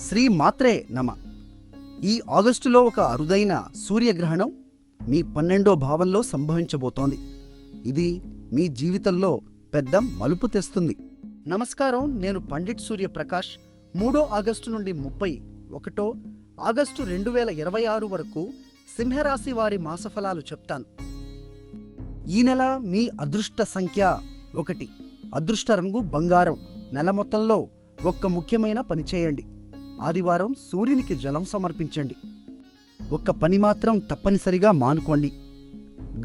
శ్రీ మాత్రే నమ. ఈ ఆగస్టులో ఒక అరుదైన సూర్యగ్రహణం మీ 12వ భావంలో సంభవించబోతోంది. ఇది మీ జీవితంలో పెద్ద మలుపు తెస్తుంది. నమస్కారం, నేను పండిట్ సూర్యప్రకాష్. 3 ఆగస్టు నుండి 31 ఆగస్టు 2026 వరకు సింహరాశి వారి మాసఫలాలు చెప్తాను. ఈ నెల మీ అదృష్ట సంఖ్య 1, అదృష్ట రంగు బంగారం. నెల మొత్తంలో ఒక్క ముఖ్యమైన పని చేయండి. ఆదివారం సూర్యునికి జలం సమర్పించండి. ఒక్క పని మాత్రం తప్పనిసరిగా మానుకోండి.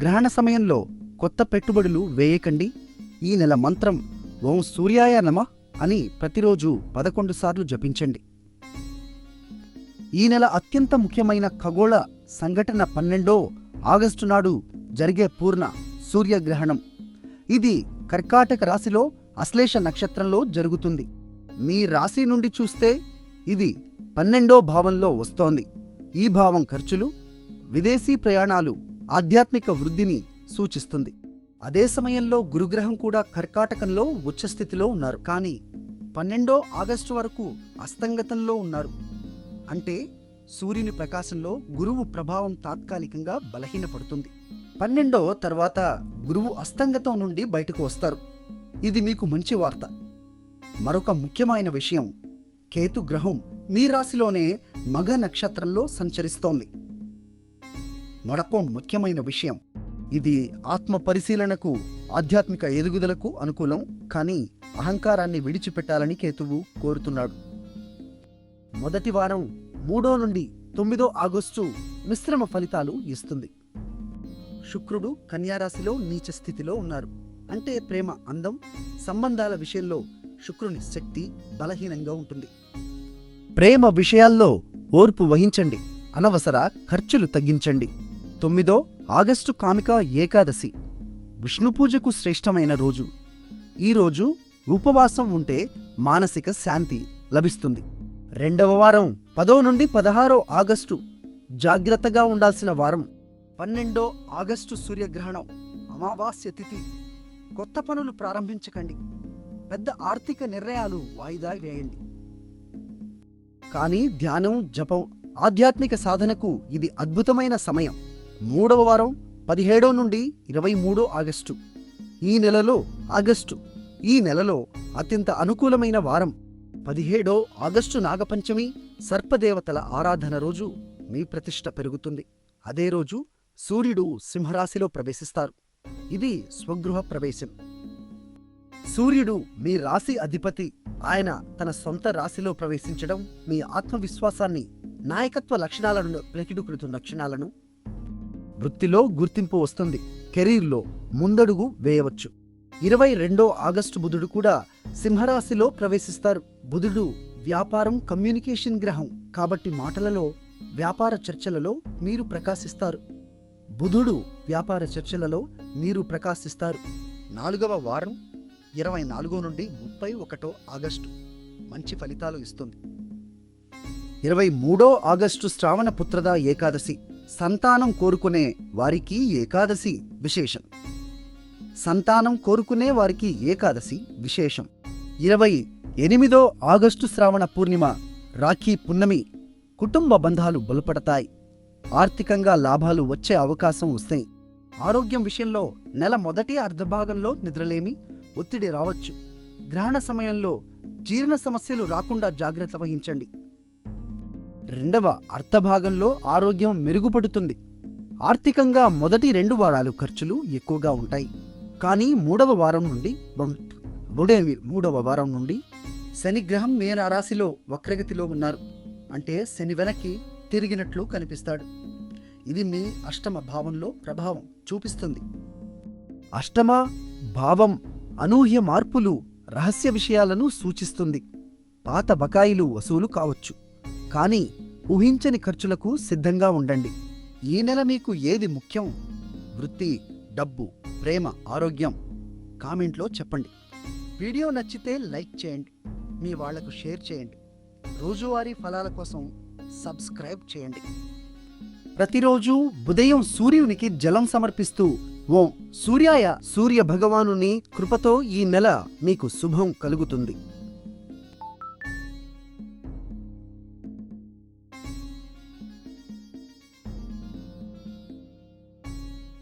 గ్రహణ సమయంలో కొత్త పెట్టుబడులు వేయకండి. ఈ నెల మంత్రం ఓం సూర్యాయ నమః అని ప్రతిరోజు 11 సార్లు జపించండి. ఈ నెల అత్యంత ముఖ్యమైన ఖగోళ సంఘటన 12 ఆగస్టు నాడు జరిగే పూర్ణ సూర్యగ్రహణం. ఇది కర్కాటక రాశిలో అశ్లేష నక్షత్రంలో జరుగుతుంది. మీ రాశి నుండి చూస్తే ఇది 12వ భావంలో వస్తోంది. ఈ భావం ఖర్చులు, విదేశీ ప్రయాణాలు, ఆధ్యాత్మిక వృద్ధిని సూచిస్తుంది. అదే సమయంలో గురుగ్రహం కూడా కర్కాటకంలో ఉచ్చస్థితిలో ఉన్నారు. కానీ 12 ఆగస్టు వరకు అస్తంగతంలో ఉన్నారు. అంటే సూర్యుని ప్రకాశంలో గురువు ప్రభావం తాత్కాలికంగా బలహీనపడుతుంది. 12వ తర్వాత గురువు అస్తంగతం నుండి బయటకు వస్తారు. ఇది మీకు మంచి వార్త. మరొక ముఖ్యమైన విషయం, కేతు గ్రహం మీ రాశిలోనే మగ నక్షత్రంలో సంచరిస్తోంది. మరొక ముఖ్యమైన విషయం, ఇది ఆత్మ పరిశీలనకు, ఆధ్యాత్మిక ఎదుగుదలకు అనుకూలం. కానీ అహంకారాన్ని విడిచిపెట్టాలని కేతువు కోరుతున్నాడు. మొదటి వారం 3 నుండి 9 ఆగస్టు మిశ్రమ ఫలితాలు ఇస్తుంది. శుక్రుడు కన్యారాశిలో నీచ స్థితిలో ఉన్నారు. అంటే ప్రేమ, అందం, సంబంధాల విషయంలో శుక్రుని శక్తి బలహీనంగా ఉంటుంది. ప్రేమ విషయాల్లో ఓర్పు వహించండి. అనవసర ఖర్చులు తగ్గించండి. 9 ఆగస్టు కామిక ఏకాదశి, విష్ణు పూజకు శ్రేష్టమైన రోజు. ఈ రోజు ఉపవాసం ఉంటే మానసిక శాంతి లభిస్తుంది. 2వ వారం 10 నుండి 16 ఆగస్టు జాగ్రత్తగా ఉండాల్సిన వారం. 12 ఆగస్టు సూర్యగ్రహణం, అమావాస్య తిథి. కొత్త పనులు ప్రారంభించకండి. పెద్ద ఆర్థిక నిర్ణయాలు వాయిదా వేయండి. కానీ ధ్యానం, జపం, ఆధ్యాత్మిక సాధనకు ఇది అద్భుతమైన సమయం. 3వ వారం 17 నుండి 23 ఆగస్టు. ఈ నెలలో అత్యంత అనుకూలమైన వారం. 17 ఆగస్టు నాగపంచమి, సర్పదేవతల ఆరాధన రోజు. మీ ప్రతిష్ట పెరుగుతుంది. అదే రోజు సూర్యుడు సింహరాశిలో ప్రవేశిస్తారు. ఇది స్వగృహ ప్రవేశం. సూర్యుడు మీ రాశి అధిపతి. ఆయన తన సొంత రాశిలో ప్రవేశించడం మీ ఆత్మవిశ్వాసాన్ని, నాయకత్వ లక్షణాలను, ప్రతికృత లక్షణాలను, వృత్తిలో గుర్తింపు వస్తుంది. కెరీర్లో ముందడుగు వేయవచ్చు. 22 ఆగస్టు బుధుడు కూడా సింహరాశిలో ప్రవేశిస్తారు. బుధుడు వ్యాపారం, కమ్యూనికేషన్ గ్రహం. కాబట్టి మాటలలో, వ్యాపార చర్చలలో మీరు ప్రకాశిస్తారు. 4వ వారం 24 నుండి 31 ఆగస్టు మంచి ఫలితాలు ఇస్తుంది. 23 ఆగస్టు శ్రావణ పుత్రద ఏకాదశి. సంతానం కోరుకునే వారికి ఏకాదశి విశేషం. 28 ఆగస్టు శ్రావణ పూర్ణిమ, రాఖీ పున్నమి. కుటుంబ బంధాలు బలపడతాయి. ఆర్థికంగా లాభాలు వచ్చే అవకాశం వస్తాయి. ఆరోగ్యం విషయంలో నెల మొదటి అర్ధభాగంలో నిద్రలేమి, ఒత్తిడి రావచ్చు. గ్రహణ సమయంలో జీర్ణ సమస్యలు రాకుండా జాగ్రత్త వహించండి. 2వ అర్ధభాగంలో ఆరోగ్యం మెరుగుపడుతుంది. ఆర్థికంగా మొదటి 2 వారాలు ఖర్చులు ఎక్కువగా ఉంటాయి. కానీ 3వ వారం నుండి శనిగ్రహం మీన రాశిలో వక్రగతిలో ఉన్నారు. అంటే శని వెనక్కి తిరిగినట్లు కనిపిస్తాడు. ఇది మీ అష్టమ భావంలో ప్రభావం చూపిస్తుంది. అష్టమ భావం అనూహ్య మార్పులు, రహస్య విషయాలను సూచిస్తుంది. పాత బకాయిలు వసూలు కావచ్చు. కానీ ఊహించని ఖర్చులకు సిద్ధంగా ఉండండి. ఈ నెల మీకు ఏది ముఖ్యం? వృత్తి, డబ్బు, ప్రేమ, ఆరోగ్యం? కామెంట్లో చెప్పండి. వీడియో నచ్చితే లైక్ చేయండి. మీ వాళ్లకు షేర్ చేయండి. రోజువారీ ఫలాల కోసం సబ్స్క్రైబ్ చేయండి. ప్రతిరోజు ఉదయం సూర్యునికి జలం సమర్పిస్తూ ఓం సూర్యాయ, సూర్య భగవానుని కృపతో ఈ నెల మీకు శుభం కలుగుతుంది.